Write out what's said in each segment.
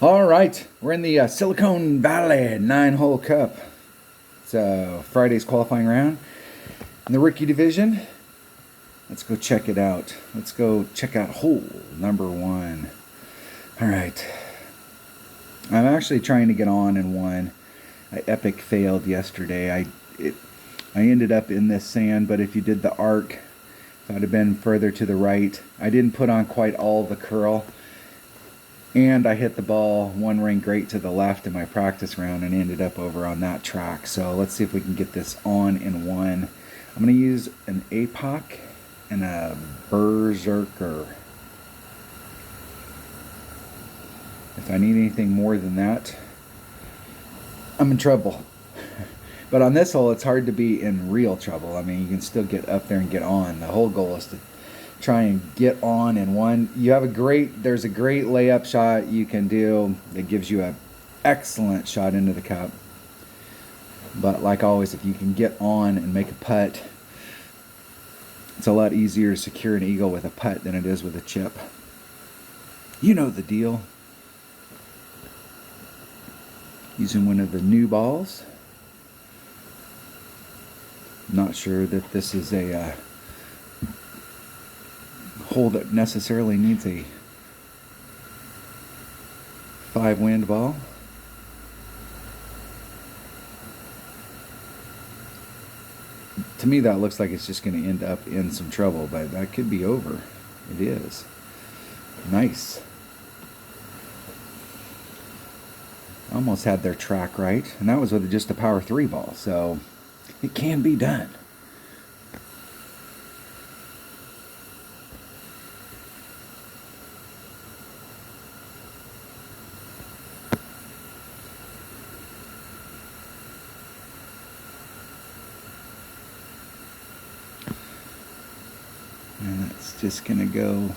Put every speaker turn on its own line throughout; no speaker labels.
All right, we're in the Silicon Valley 9-hole cup. It's Friday's qualifying round in the rookie division. Let's go check it out. Let's go check out hole number 1. All right, I'm actually trying to get on in one. I epic failed yesterday. I ended up in this sand, but if you did the arc, if I'd have been further to the right, I didn't put on quite all the curl. And I hit the ball one ring great to the left in my practice round and ended up over on that track. So let's see if we can get this on in one. I'm going to use an APOC and a Berserker. If I need anything more than that, I'm in trouble. But on this hole, it's hard to be in real trouble. I mean, you can still get up there and get on. The whole goal is to try and get on in one. There's a great layup shot you can do that gives you an excellent shot into the cup. But like always, if you can get on and make a putt, it's a lot easier to secure an eagle with a putt than it is with a chip. You know the deal. Using one of the new balls. Not sure that this is a hole that necessarily needs a 5-wind ball. To me, that looks like it's just going to end up in some trouble, but that could be over. It is. Nice. Almost had their track right, and that was with just a power 3 ball, so it can be done. And that's just going to go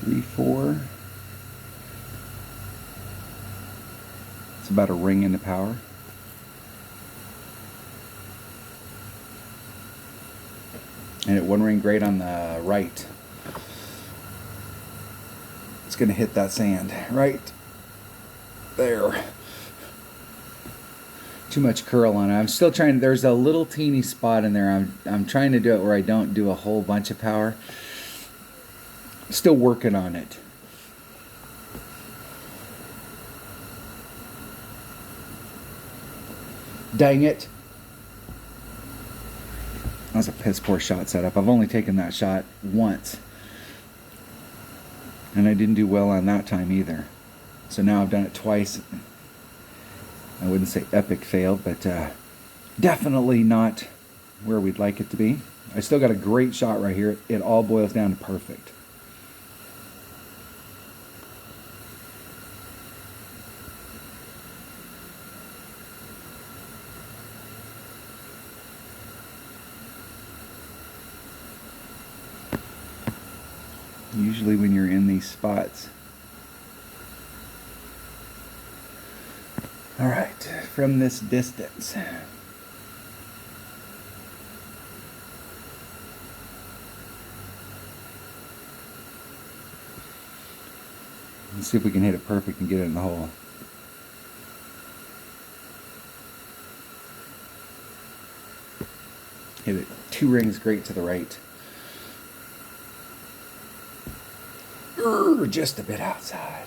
three, 4. It's about a ring into power. And it one ring great on the right. It's going to hit that sand right there. Too much curl on it. I'm still trying. There's a little teeny spot in there. I'm trying to do it where I don't do a whole bunch of power. Still working on it. Dang it. That was a piss poor shot setup. I've only taken that shot once. And I didn't do well on that time either. So now I've done it twice. I wouldn't say epic fail, but definitely not where we'd like it to be. I still got a great shot right here. It all boils down to perfect. Usually when you're in these spots. All right, from this distance. Let's see if we can hit it perfect and get it in the hole. Hit it 2 rings great to the right. Just a bit outside.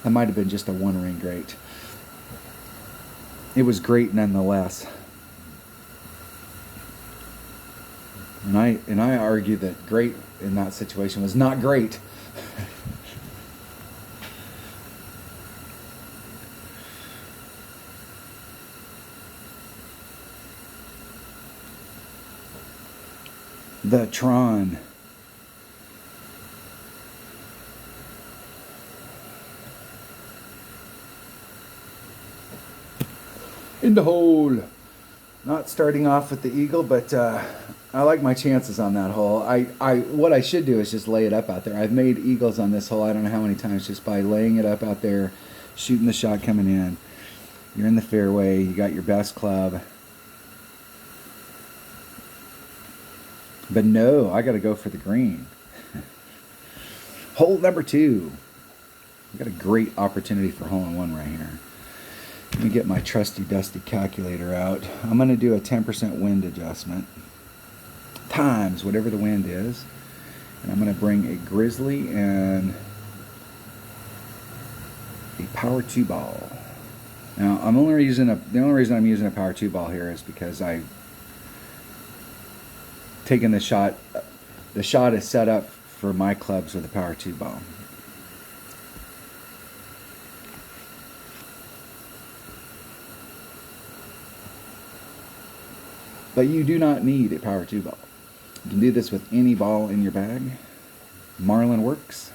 That might have been just a 1 ring great. It was great nonetheless. And I argue that great in that situation was not great. The Tron. In the hole. Not starting off with the eagle, but I like my chances on that hole. What I should do is just lay it up out there. I've made eagles on this hole I don't know how many times just by laying it up out there, shooting the shot coming in. You're in the fairway, you got your best club. But no, I got to go for the green. Hole number 2. We've got a great opportunity for hole-in-one right here. Let me get my trusty dusty calculator out. I'm going to do a 10% wind adjustment times whatever the wind is, and I'm going to bring a grizzly and a power 2 ball. Now the only reason I'm using a power 2 ball here is because I've taken the shot. The shot is set up for my clubs with a power 2 ball. But you do not need a power 2 ball. You can do this with any ball in your bag. Marlin works.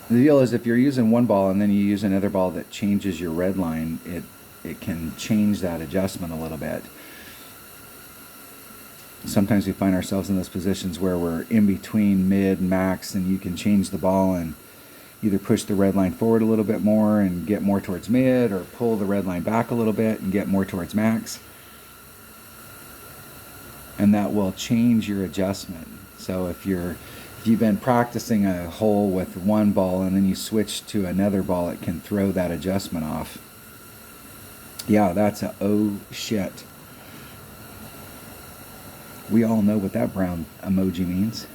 The deal is if you're using one ball and then you use another ball that changes your red line, it can change that adjustment a little bit. Sometimes we find ourselves in those positions where we're in between mid and max, and you can change the ball and either push the red line forward a little bit more and get more towards mid, or pull the red line back a little bit and get more towards max. And that will change your adjustment. So if you've been practicing a hole with one ball and then you switch to another ball, it can throw that adjustment off. Yeah, that's a oh shit. We all know what that brown emoji means.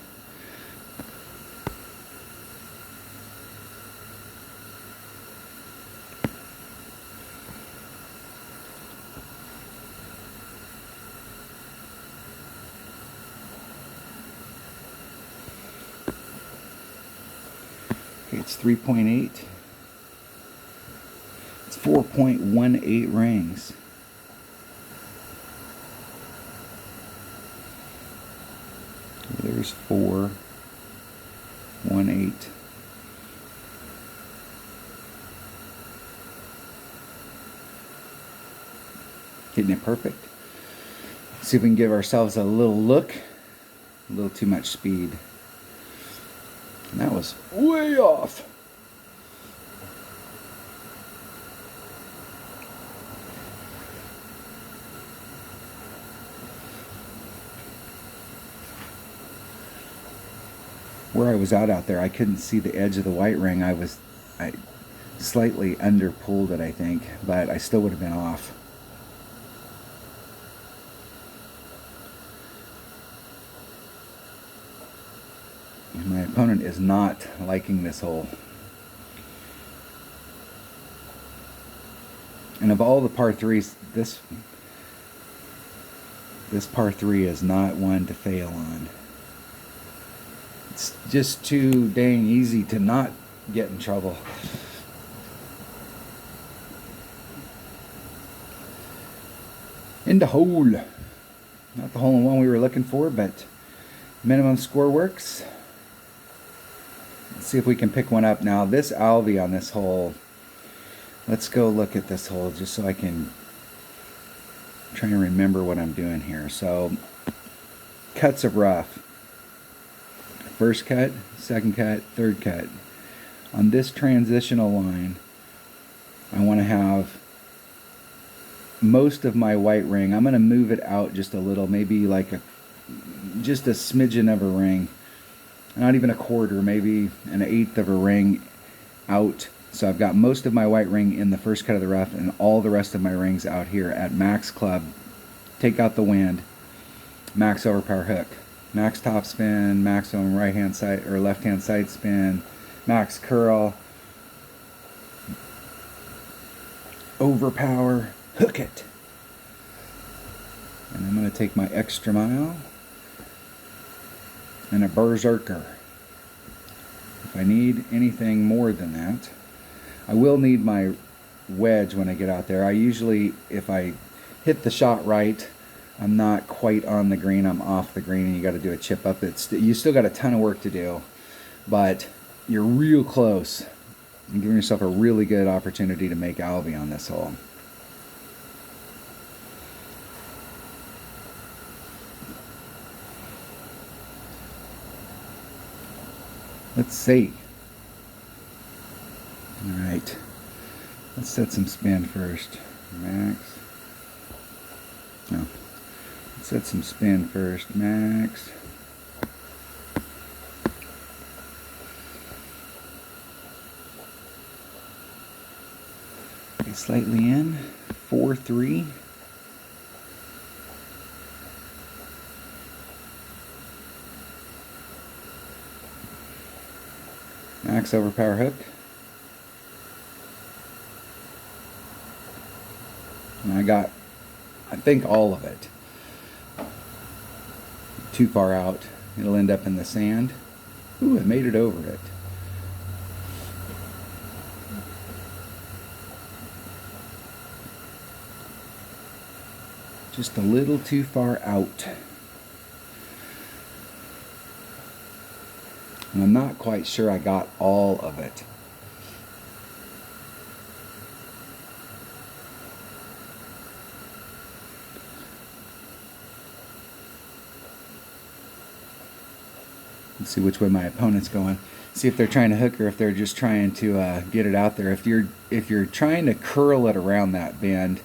It's 3.8. It's 4.18 rings. There's 4.18. Hitting it perfect. See if we can give ourselves a little look. A little too much speed. And that was way off. Where I was out there, I couldn't see the edge of the white ring. I slightly under pulled it, I think, but I still would have been off. And my opponent is not liking this hole. And of all the par 3s, this par 3 is not one to fail on. It's just too dang easy to not get in trouble. Into hole. Not the hole-in-one we were looking for, but minimum score works. Let's see if we can pick one up. Now this Alvey on this hole, let's go look at this hole just so I can try and remember what I'm doing here. So, cuts of rough. First cut, second cut, third cut. On this transitional line, I want to have most of my white ring. I'm going to move it out just a little, maybe like just a smidgen of a ring. Not even a quarter, maybe an eighth of a ring out. So I've got most of my white ring in the first cut of the rough and all the rest of my rings out here at max club. Take out the wind, max overpower hook, max top spin, max on right hand side or left hand side spin, max curl, overpower, hook it. And I'm going to take my extra mile and a berserker. If I need anything more than that, I will need my wedge when I get out there. I usually, if I hit the shot right, I'm not quite on the green, I'm off the green, and you got to do a chip up. You still got a ton of work to do, but you're real close And giving yourself a really good opportunity to make algae on this hole. Let's see. Alright. Let's set some spin first. Max. No. Let's set some spin first. Max. Okay, slightly in. 4-3. Max over power hook. And I got, I think, all of it. Too far out. It'll end up in the sand. Ooh, I made it over it. Just a little too far out. And I'm not quite sure I got all of it. Let's see which way my opponent's going. See if they're trying to hook or if they're just trying to get it out there. If you're trying to curl it around that bend,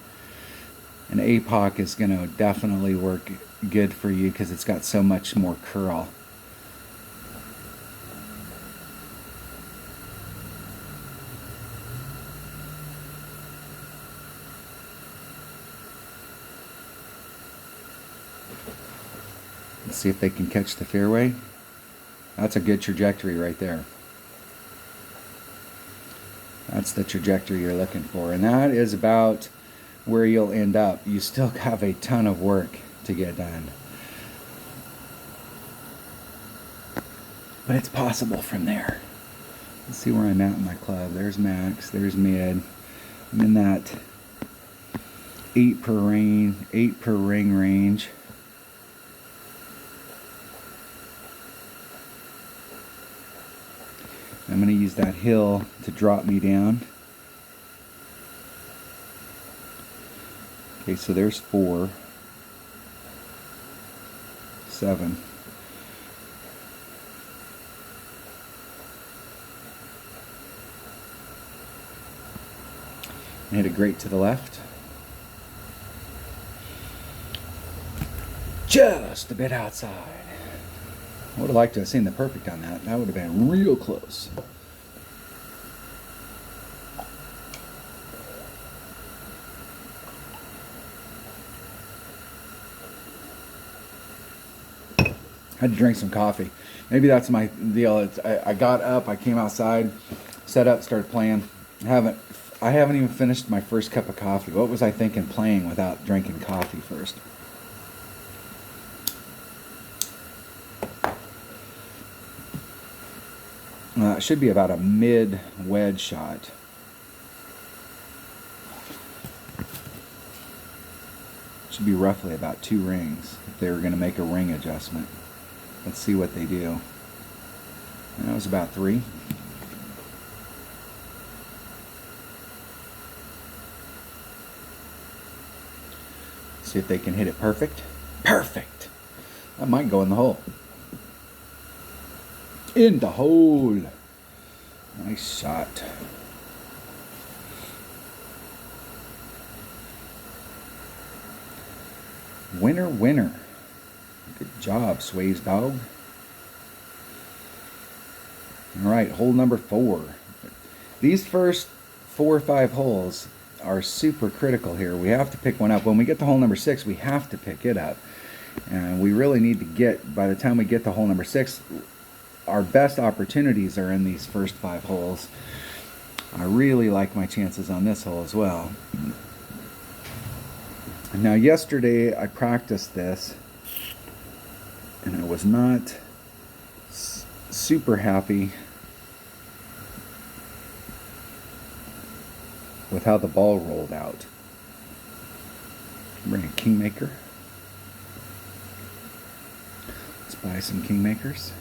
an APOC is going to definitely work good for you because it's got so much more curl. Let's see if they can catch the fairway. That's a good trajectory right there. That's the trajectory you're looking for. And that is about where you'll end up. You still have a ton of work to get done. But it's possible from there. Let's see where I'm at in my club. There's max, there's mid. I'm in that 8 per ring range. I'm going to use that hill to drop me down. Okay, so there's 4, 7. Hit it great to the left. Just a bit outside. I would have liked to have seen the perfect on that. That would have been real close. I had to drink some coffee. Maybe that's my deal. I got up, I came outside, set up, started playing. I haven't even finished my first cup of coffee. What was I thinking playing without drinking coffee first? It should be about a mid wedge shot. Should be roughly about 2 rings if they were going to make a ring adjustment. Let's see what they do. That was about 3. See if they can hit it perfect. Perfect! That might go in the hole. In the hole. Nice shot. Winner, winner. Good job, Sway's dog. All right, hole number 4. These first 4 or 5 holes are super critical here. We have to pick one up. When we get to hole number 6, we have to pick it up. And we really need to get, by the time we get to hole number 6, our best opportunities are in these first 5 holes. I really like my chances on this hole as well. Now yesterday I practiced this and I was not super happy with how the ball rolled out. Bring a Kingmaker. Let's buy some Kingmakers,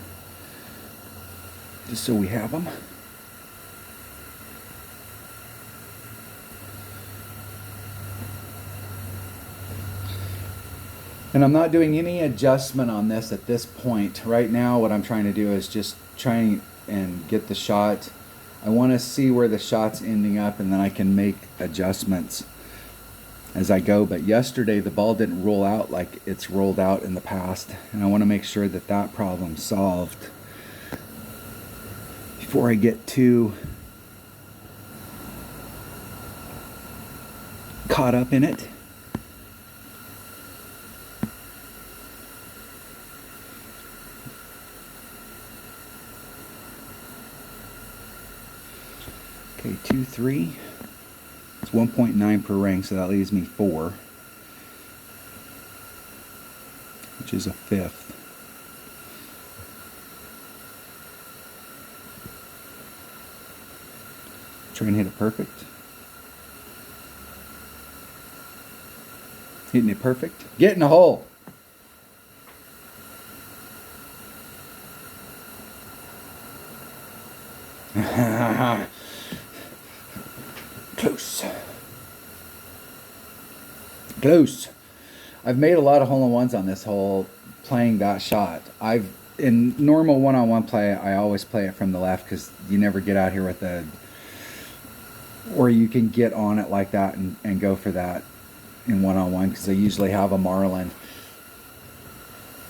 just so we have them. And I'm not doing any adjustment on this at this point. Right now what I'm trying to do is just trying and get the shot. I want to see where the shot's ending up, and then I can make adjustments as I go. But yesterday the ball didn't roll out like it's rolled out in the past, and I want to make sure that that problem's solved before I get too caught up in it. Okay, 2, 3. It's 1.9 per ring, so that leaves me 4, which is a fifth. Try and hit it perfect. Hitting it perfect. Get in the hole. Close. Close. I've made a lot of hole-in-ones on this hole playing that shot. In normal one-on-one play, I always play it from the left because you never get out here with or you can get on it like that and go for that in one-on-one, because I usually have a marlin.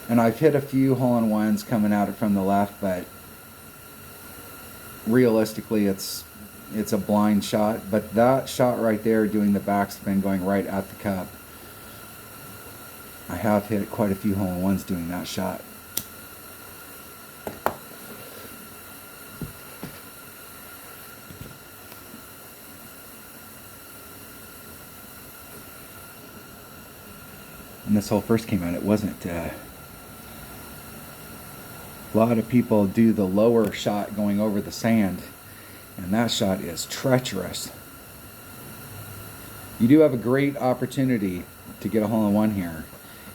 And I've hit a few hole-in-ones coming at it from the left, but realistically it's a blind shot. But that shot right there, doing the backspin going right at the cup, I have hit quite a few hole-in-ones doing that shot. When this hole first came out, it wasn't a lot of people do the lower shot going over the sand, and that shot is treacherous. You do have a great opportunity to get a hole-in-one here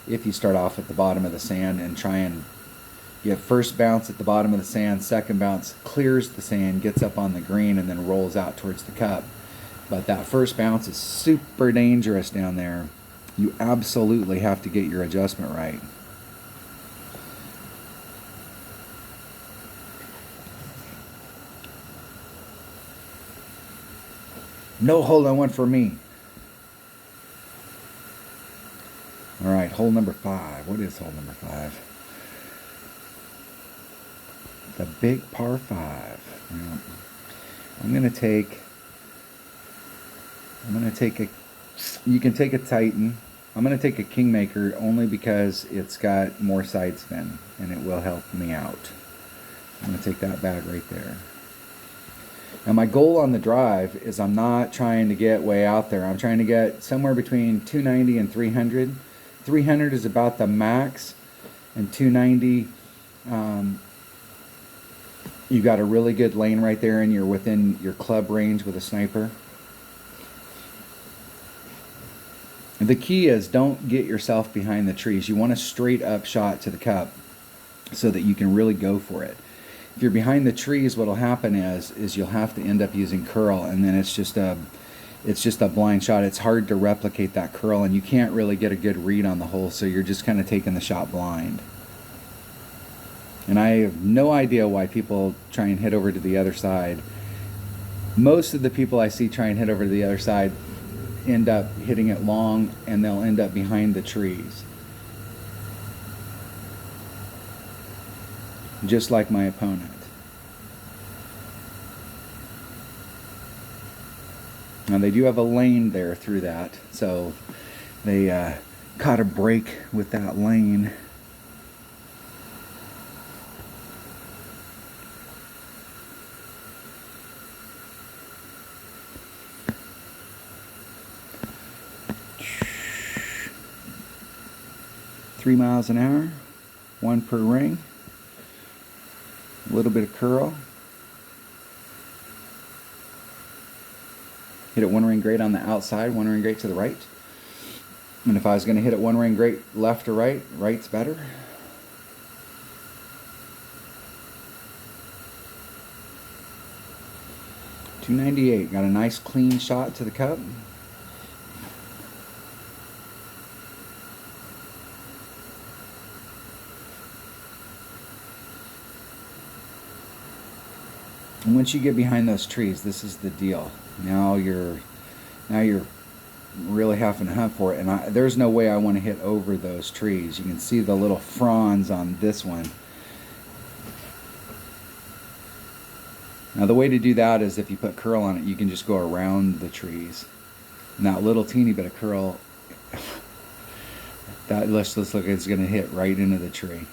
if you start off at the bottom of the sand and try and get first bounce at the bottom of the sand, second bounce clears the sand, gets up on the green, and then rolls out towards the cup. But that first bounce is super dangerous down there. You absolutely have to get your adjustment right. No hole-in-one for me. All right, hole number 5. What is hole number 5? The big par 5. I'm gonna take a. You can take a Titan. I'm gonna take a Kingmaker only because it's got more side spin and it will help me out. I'm gonna take that bag right there. Now my goal on the drive is I'm not trying to get way out there. I'm trying to get somewhere between 290 and 300. 300 is about the max, and 290, you got a really good lane right there and you're within your club range with a sniper. The key is don't get yourself behind the trees. You want a straight up shot to the cup so that you can really go for it. If you're behind the trees, what'll happen is you'll have to end up using curl, and then it's just a blind shot. It's hard to replicate that curl, and you can't really get a good read on the hole, so you're just kind of taking the shot blind. And I have no idea why people try and hit over to the other side. Most of the people I see try and hit over to the other side end up hitting it long, and they'll end up behind the trees. Just like my opponent. Now they do have a lane there through that, so they caught a break with that lane. $3 miles an hour, 1 per ring. A little bit of curl. Hit it 1 ring great on the outside, 1 ring great to the right. And if I was going to hit it 1 ring great left or right, right's better. .298, got a nice clean shot to the cup. And once you get behind those trees, this is the deal. Now you're really having to hunt for it, and there's no way I want to hit over those trees. You can see the little fronds on this one. Now the way to do that is if you put curl on it, you can just go around the trees. And that little teeny bit of curl, that let's look, it's going to hit right into the tree.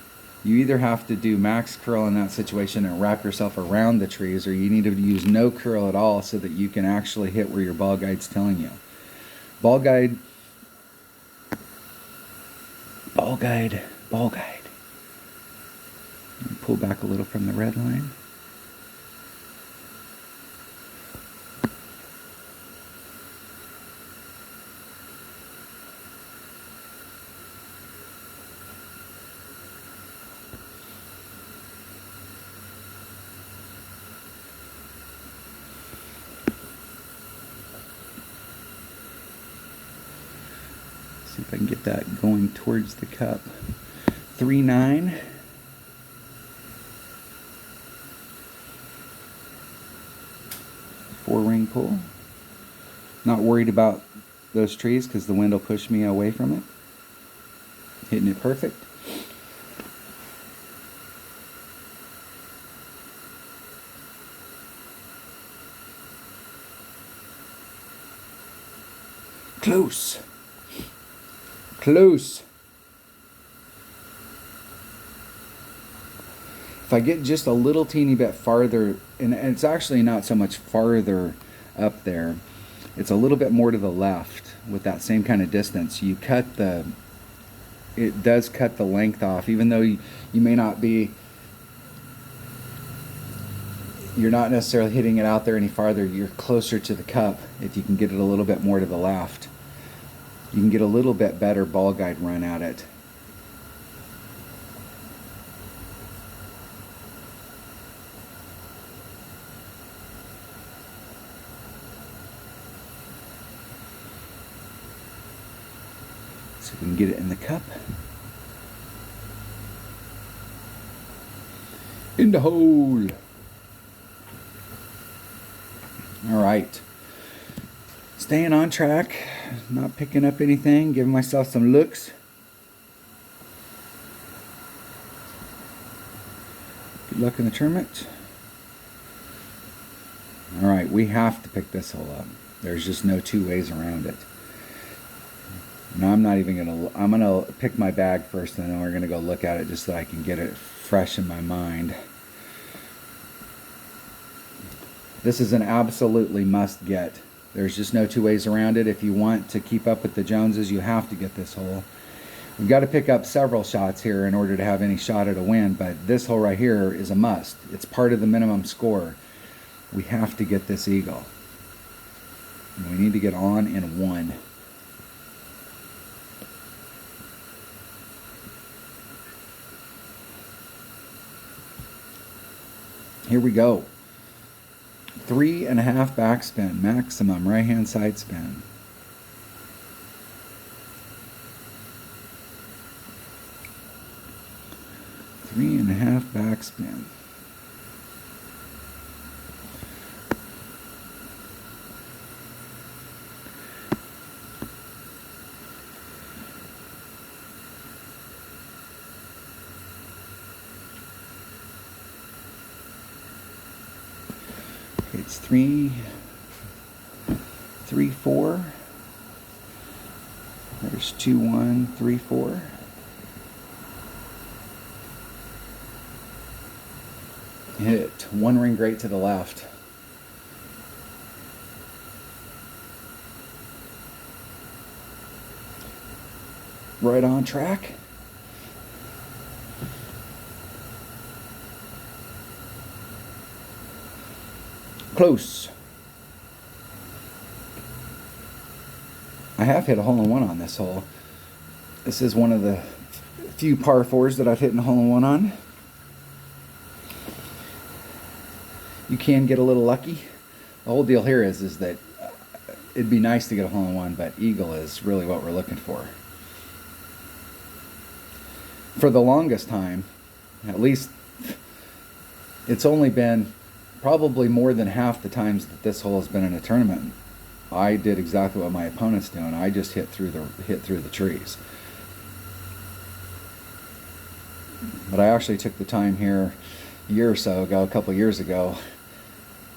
You either have to do max curl in that situation and wrap yourself around the trees, or you need to use no curl at all so that you can actually hit where your ball guide's telling you. Ball guide. Pull back a little from the red line. See if I can get that going towards the cup. 3-9. Four-ring pull. Not worried about those trees because the wind will push me away from it. Hitting it perfect. Close. Close. If I get just a little teeny bit farther, and it's actually not so much farther up there, it's a little bit more to the left with that same kind of distance. You cut the, it does cut the length off, even though you may not be, you're not necessarily hitting it out there any farther. You're closer to the cup if you can get it a little bit more to the left. You can get a little bit better ball guide run at it. So we can get it in the cup. In the hole. All right. Staying on track, not picking up anything, giving myself some looks. Good luck in the tournament. All right, we have to pick this hole up. There's just no two ways around it. Now I'm not even gonna, I'm gonna pick my bag first and then we're gonna go look at it just so I can get it fresh in my mind. This is an absolutely must get. There's just no two ways around it. If you want to keep up with the Joneses, you have to get this hole. We've got to pick up several shots here in order to have any shot at a win, but this hole right here is a must. It's part of the minimum score. We have to get this eagle. And we need to get on in one. Here we go. 3.5 backspin, maximum right hand side spin. Three and a half backspin. It's 3, 3, 4. There's 2, 1, 3, 4. Hit one ring great to the left. Right on track. Close. I have hit a hole-in-one on this hole. This is one of the few par fours that I've hit a hole-in-one on. You can get a little lucky. The whole deal here is that it'd be nice to get a hole-in-one, but eagle is really what we're looking for. For the longest time, at least it's only been probably more than half the times that this hole has been in a tournament, I did exactly what my opponent's doing. I just hit through the trees. But I actually took the time here a year or so ago, a couple of years ago,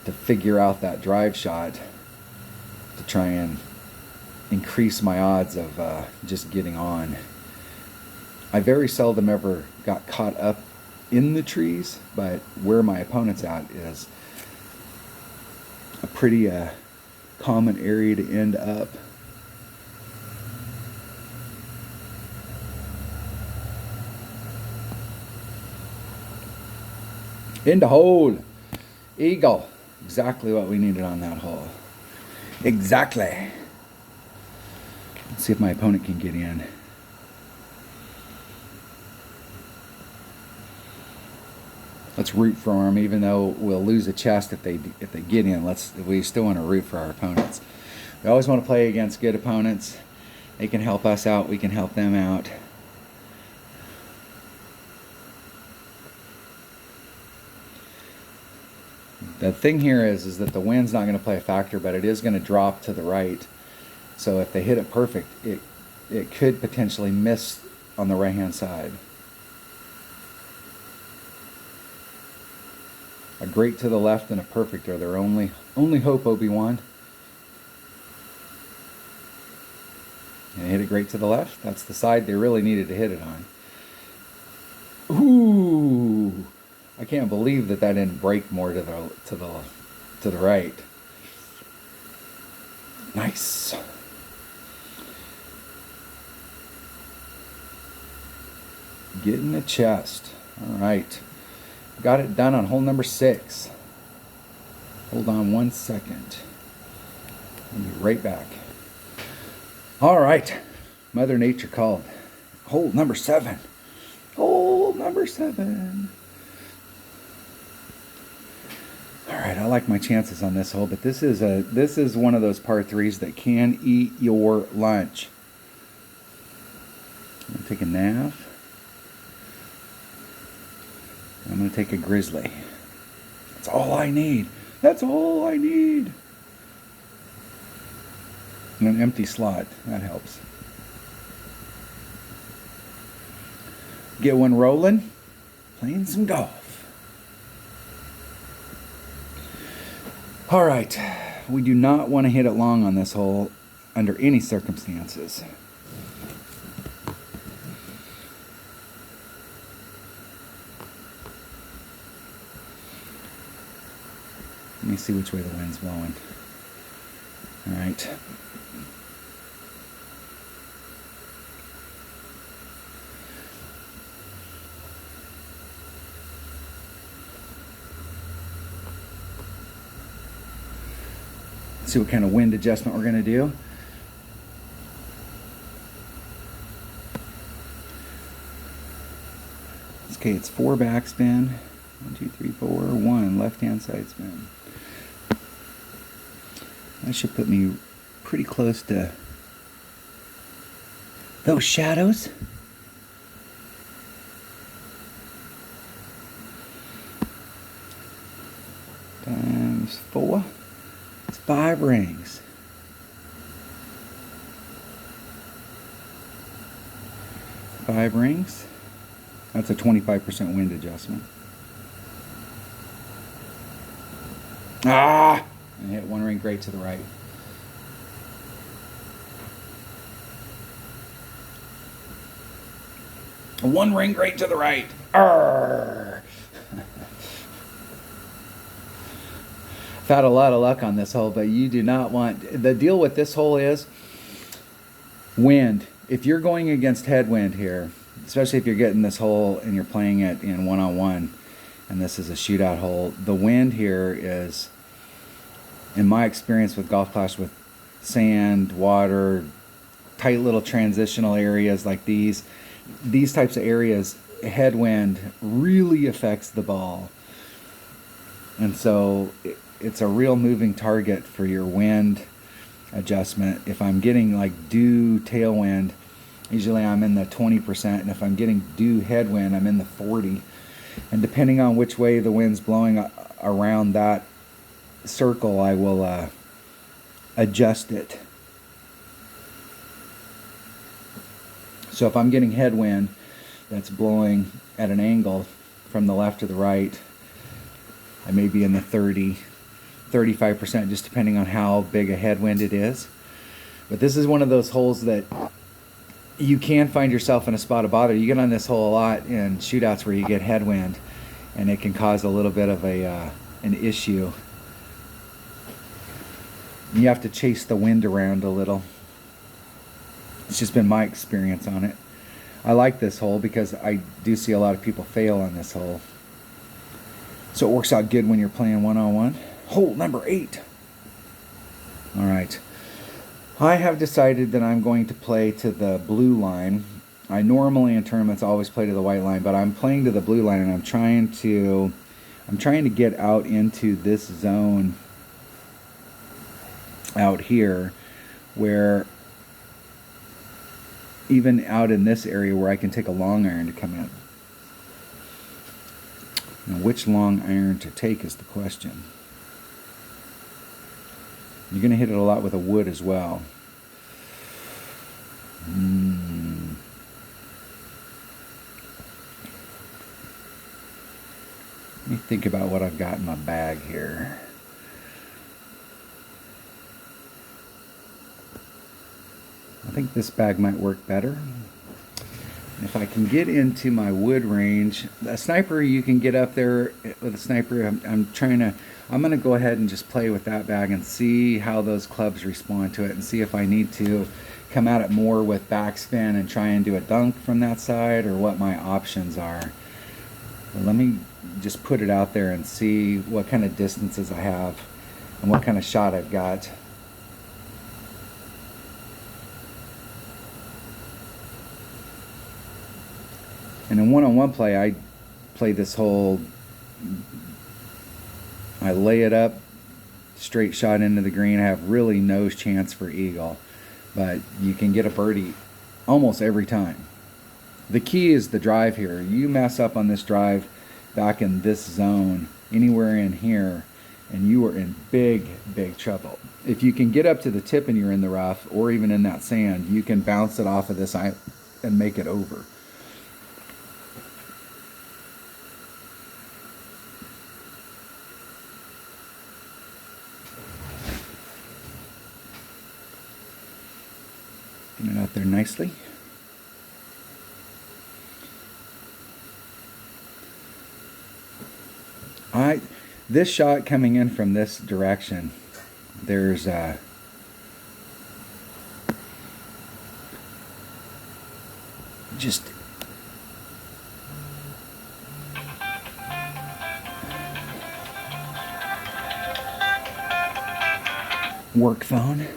to figure out that drive shot to try and increase my odds of just getting on. I very seldom ever got caught up in the trees, but where my opponent's at is a pretty common area to end up. In the hole. Eagle. Exactly what we needed on that hole. Exactly. Let's see if my opponent can get in. Let's root for them, even though we'll lose a chest if they get in. We still want to root for our opponents. We always want to play against good opponents. They can help us out. We can help them out. The thing here is that the wind's not going to play a factor, but it is going to drop to the right. So if they hit it perfect, it could potentially miss on the right-hand side. A great to the left and a perfect are their only hope, Obi-Wan. And hit it great to the left. That's the side they really needed to hit it on. Ooh! I can't believe that didn't break more to the right. Nice. Get in the chest. All right. Got it done on hole number 6. Hold on 1 second. I'll be right back. All right. Mother Nature called. Hole number 7. Hole number 7. All right, I like my chances on this hole, but this is one of those par 3s that can eat your lunch. I'm going to take a nav. I'm going to take a grizzly. That's all I need. That's all I need. And an empty slot. That helps. Get one rolling. Playing some golf. All right. We do not want to hit it long on this hole under any circumstances. Let me see which way the wind's blowing. All right. Let's see what kind of wind adjustment we're going to do. Okay, it's 4 backspin. 1, 2, 3, 4, 1 left-hand side spin. That should put me pretty close to those shadows. Times 4. It's 5 rings. Five rings. That's a 25% wind adjustment. Ah! I hit one ring great to the right. One ring great to the right. Arrgh. I've had a lot of luck on this hole, but you do not want... The deal with this hole is wind. If you're going against headwind here, especially if you're getting this hole and you're playing it in one-on-one, and this is a shootout hole, the wind here is, in my experience with Golf Clash, with sand, water, tight little transitional areas like these types of areas, headwind really affects the ball. And so it's a real moving target for your wind adjustment. If I'm getting like due tailwind, usually I'm in the 20%, and if I'm getting due headwind, I'm in the 40%. And depending on which way the wind's blowing, around that circle, I will adjust it. So if I'm getting headwind that's blowing at an angle from the left to the right, I may be in the 35%, just depending on how big a headwind it is. But this is one of those holes that you can find yourself in a spot of bother. You get on this hole a lot in shootouts where you get headwind, and it can cause a little bit of an issue. You have to chase the wind around a little. It's just been my experience on it. I like this hole because I do see a lot of people fail on this hole. So it works out good when you're playing one-on-one. Hole number 8. All right. I have decided that I'm going to play to the blue line. I normally in tournaments always play to the white line, but I'm playing to the blue line, and I'm trying to get out into this zone out here, where even out in this area where I can take a long iron to come in. Now, which long iron to take is the question. You're going to hit it a lot with a wood as well. Let me think about what I've got in my bag here. I think this bag might work better. If I can get into my wood range, a sniper, you can get up there with a sniper. I'm going to go ahead and just play with that bag and see how those clubs respond to it, and see if I need to come at it more with backspin and try and do a dunk from that side, or what my options are. But let me just put it out there and see what kind of distances I have and what kind of shot I've got. And in one-on-one play, I play this hole, I lay it up, straight shot into the green. I have really no chance for eagle, but you can get a birdie almost every time. The key is the drive here. You mess up on this drive back in this zone, anywhere in here, and you are in big, big trouble. If you can get up to the tip and you're in the rough, or even in that sand, you can bounce it off of this and make it over. Get it out there nicely. This shot coming in from this direction, there's just work phone.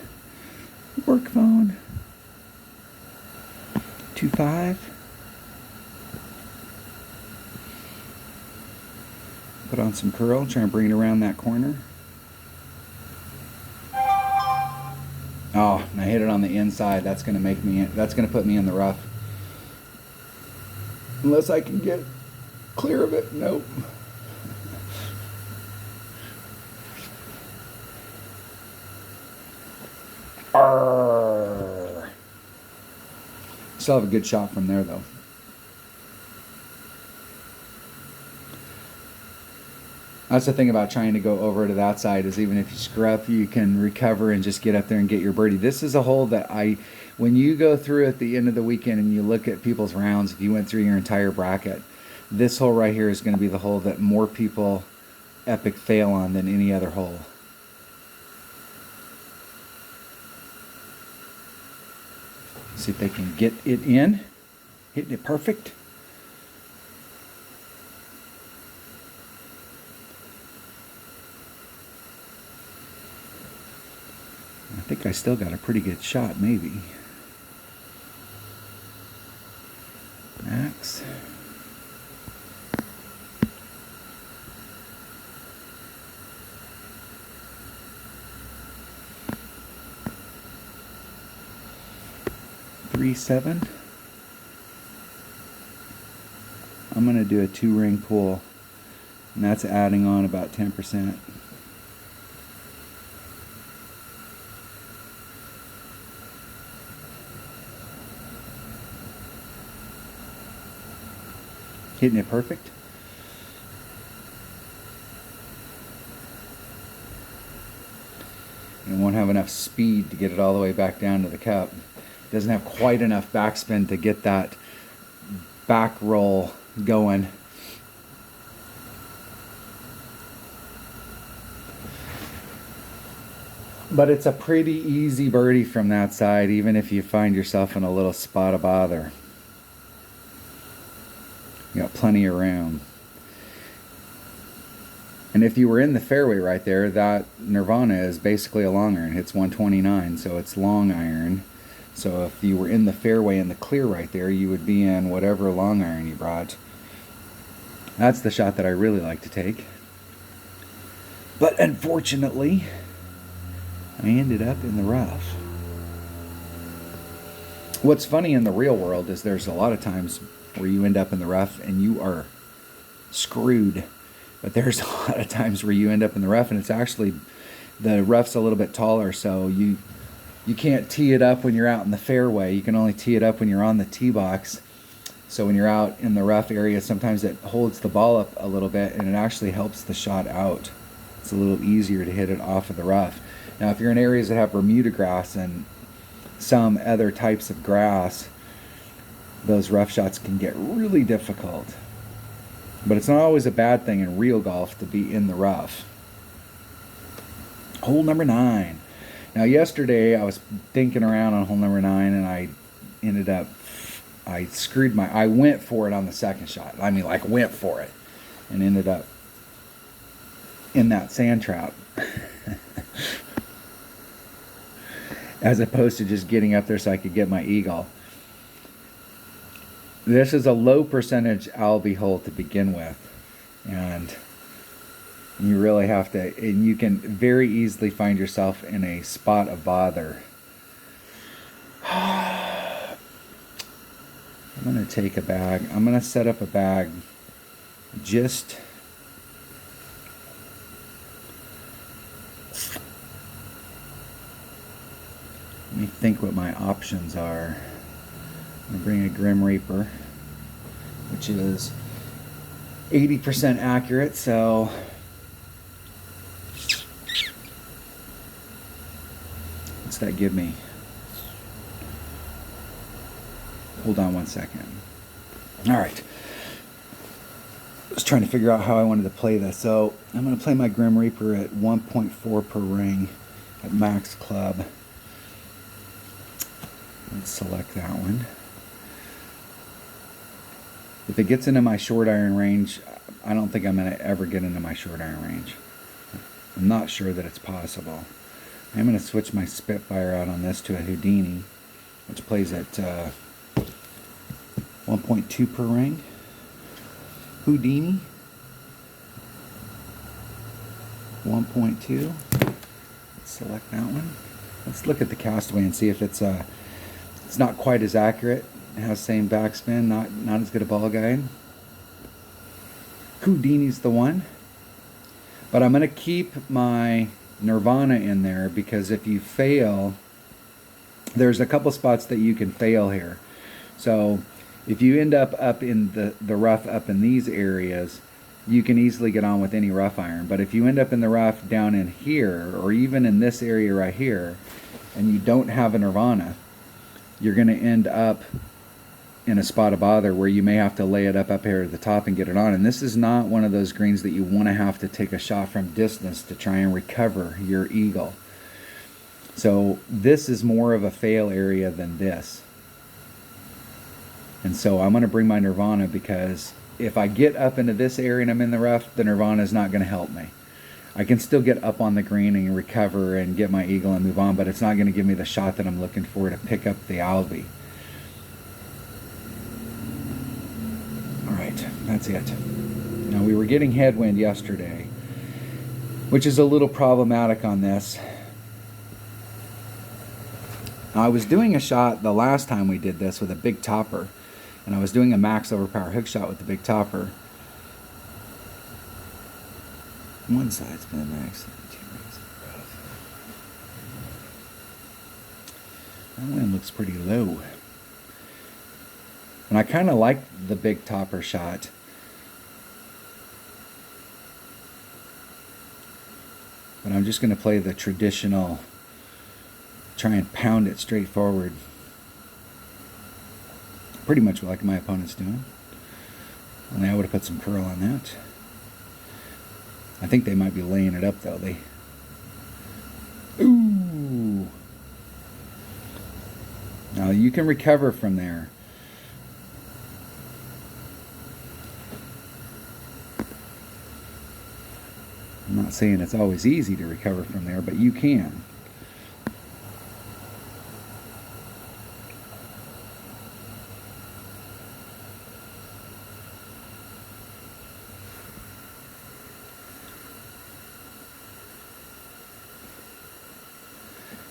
2-5. Put on some curl, try and bring it around that corner. Oh, and I hit it on the inside. That's gonna put me in the rough. Unless I can get clear of it. Nope. Arrgh. Still have a good shot from there, though. That's the thing about trying to go over to that side, is even if you screw up, you can recover and just get up there and get your birdie. This is a hole that when you go through at the end of the weekend and you look at people's rounds, if you went through your entire bracket, this hole right here is going to be the hole that more people epic fail on than any other hole. See if they can get it in, hitting it perfect. I think I still got a pretty good shot, maybe. Max. .37. I'm going to do a 2-ring pull And that's adding on about 10%. Hitting it perfect. And won't have enough speed to get it all the way back down to the cup. Doesn't have quite enough backspin to get that back roll going. But it's a pretty easy birdie from that side, even if you find yourself in a little spot of bother. You got plenty of room. And if you were in the fairway right there, that Nirvana is basically a long iron. It's 129, so it's long iron. So if you were in the fairway in the clear right there, you would be in whatever long iron you brought. That's the shot that I really like to take. But unfortunately, I ended up in the rough. What's funny in the real world is there's a lot of times where you end up in the rough and you are screwed. But there's a lot of times where you end up in the rough and it's actually, the rough's a little bit taller, so you can't tee it up when you're out in the fairway. You can only tee it up when you're on the tee box. So when you're out in the rough area, sometimes it holds the ball up a little bit and it actually helps the shot out. It's a little easier to hit it off of the rough. Now if you're in areas that have Bermuda grass and some other types of grass, those rough shots can get really difficult. But it's not always a bad thing in real golf to be in the rough. Hole number 9. Now yesterday I was thinking around on hole number 9 and I ended up, I went for it on the second shot. I mean, like, went for it and ended up in that sand trap. As opposed to just getting up there so I could get my eagle. This is a low percentage Albie hole to begin with, and you really have to, and you can very easily find yourself in a spot of bother. I'm going to take a bag. I'm going to set up a bag just let me think what my options are. I'm going to bring a Grim Reaper, which is 80% accurate, so what's that give me? Hold on one second. Alright. I was trying to figure out how I wanted to play this. So I'm going to play my Grim Reaper at 1.4 per ring at max club. Let's select that one. If it gets into my short iron range, I don't think I'm going to ever get into my short iron range. I'm not sure that it's possible. I'm going to switch my Spitfire out on this to a Houdini, which plays at 1.2 per ring. Houdini, 1.2. Let's select that one. Let's look at the Castaway and see if it's not quite as accurate. It has the same backspin, not as good a ball guide. Houdini's the one. But I'm going to keep my Nirvana in there because if you fail, there's a couple spots that you can fail here. So if you end up in the rough up in these areas, you can easily get on with any rough iron. But if you end up in the rough down in here, or even in this area right here, and you don't have a Nirvana, you're going to end up in a spot of bother where you may have to lay it up here at the top and get it on. And this is not one of those greens that you want to have to take a shot from distance to try and recover your eagle. So this is more of a fail area than this. And so I'm going to bring my Nirvana because if I get up into this area and I'm in the rough, the Nirvana is not going to help me. I can still get up on the green and recover and get my eagle and move on, but it's not going to give me the shot that I'm looking for to pick up the Albie. Alright, that's it. Now we were getting headwind yesterday, which is a little problematic on this. I was doing a shot the last time we did this with a big topper, and I was doing a max overpower hook shot with the big topper. One side's been max. That wind looks pretty low. And I kind of like the big topper shot. But I'm just going to play the traditional, try and pound it straight forward. Pretty much like my opponent's doing. Only I would have put some curl on that. I think they might be laying it up though. Ooh! Now you can recover from there. I'm not saying it's always easy to recover from there, but you can.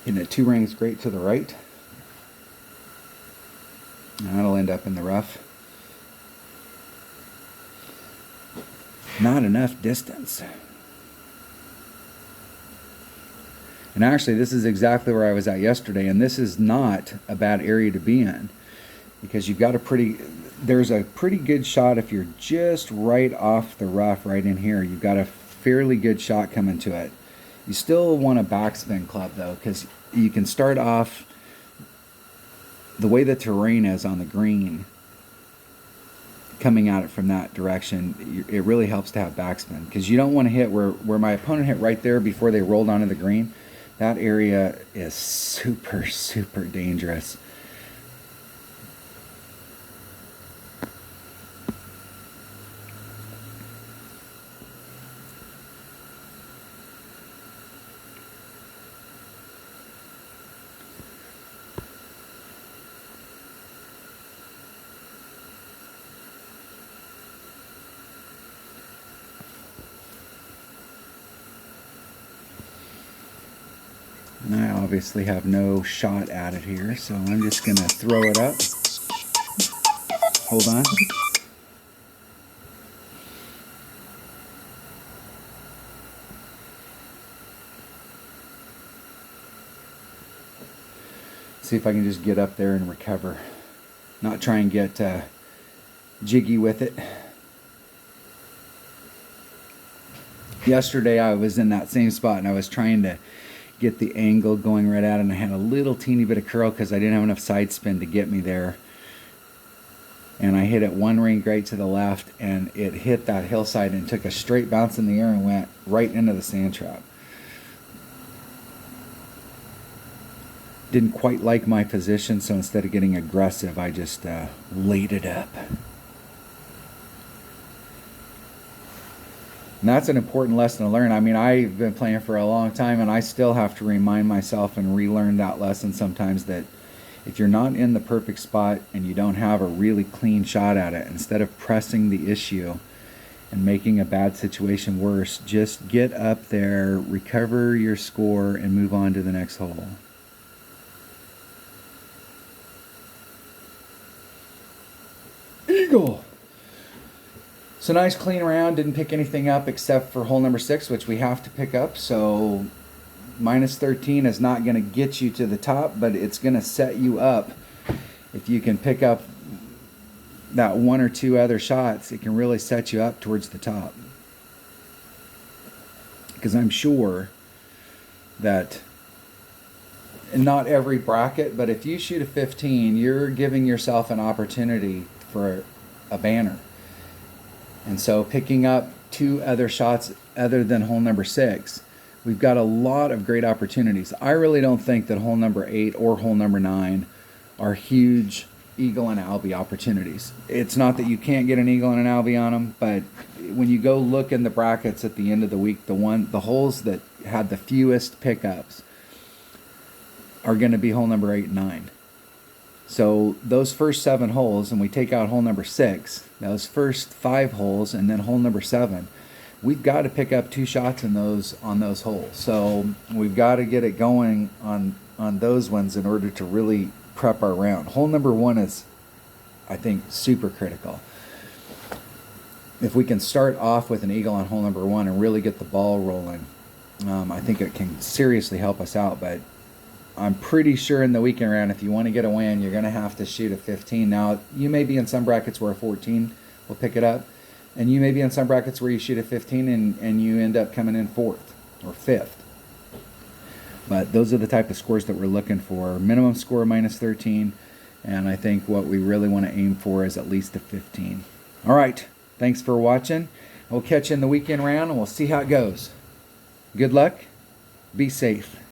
Hitting it 2 rings great to the right. And that'll end up in the rough. Not enough distance. And actually, this is exactly where I was at yesterday, and this is not a bad area to be in, because you've got there's a pretty good shot if you're just right off the rough right in here. You've got a fairly good shot coming to it. You still want a backspin club though, because you can start off the way the terrain is on the green, coming at it from that direction. It really helps to have backspin, because you don't want to hit where my opponent hit right there before they rolled onto the green. That area is super, super dangerous. And I obviously have no shot at it here, so I'm just going to throw it up. Hold on. See if I can just get up there and recover. Not try and get jiggy with it. Yesterday I was in that same spot and I was trying to get the angle going right at it, and I had a little teeny bit of curl because I didn't have enough side spin to get me there. And I hit it 1 ring right to the left, and it hit that hillside and took a straight bounce in the air and went right into the sand trap. Didn't quite like my position, so instead of getting aggressive, I just laid it up. And that's an important lesson to learn. I mean, I've been playing for a long time, and I still have to remind myself and relearn that lesson sometimes, that if you're not in the perfect spot and you don't have a really clean shot at it, instead of pressing the issue and making a bad situation worse, just get up there, recover your score, and move on to the next hole. Eagle! So nice clean round, didn't pick anything up except for hole number 6, which we have to pick up. So minus 13 is not going to get you to the top, but it's going to set you up. If you can pick up that 1 or 2 other shots, it can really set you up towards the top. Because I'm sure that not every bracket, but if you shoot a 15, you're giving yourself an opportunity for a banner. And so picking up 2 other shots other than hole number 6, we've got a lot of great opportunities. I really don't think that hole number 8 or hole number 9 are huge eagle and albie opportunities. It's not that you can't get an eagle and an albie on them, but when you go look in the brackets at the end of the week, the holes that had the fewest pickups are going to be hole number 8 and 9. So those first 7 holes, and we take out hole number 6, those first 5 holes, and then hole number 7, we've got to pick up 2 shots on those holes. So we've got to get it going on those ones in order to really prep our round. Hole number 1 is, I think, super critical. if we can start off with an eagle on hole number 1 and really get the ball rolling, I think it can seriously help us out. But I'm pretty sure in the weekend round, if you want to get a win, you're going to have to shoot a 15. Now, you may be in some brackets where a 14 will pick it up, and you may be in some brackets where you shoot a 15 and you end up coming in 4th or 5th. But those are the type of scores that we're looking for. Minimum score minus 13, and I think what we really want to aim for is at least a 15. All right, thanks for watching. We'll catch you in the weekend round, and we'll see how it goes. Good luck. Be safe.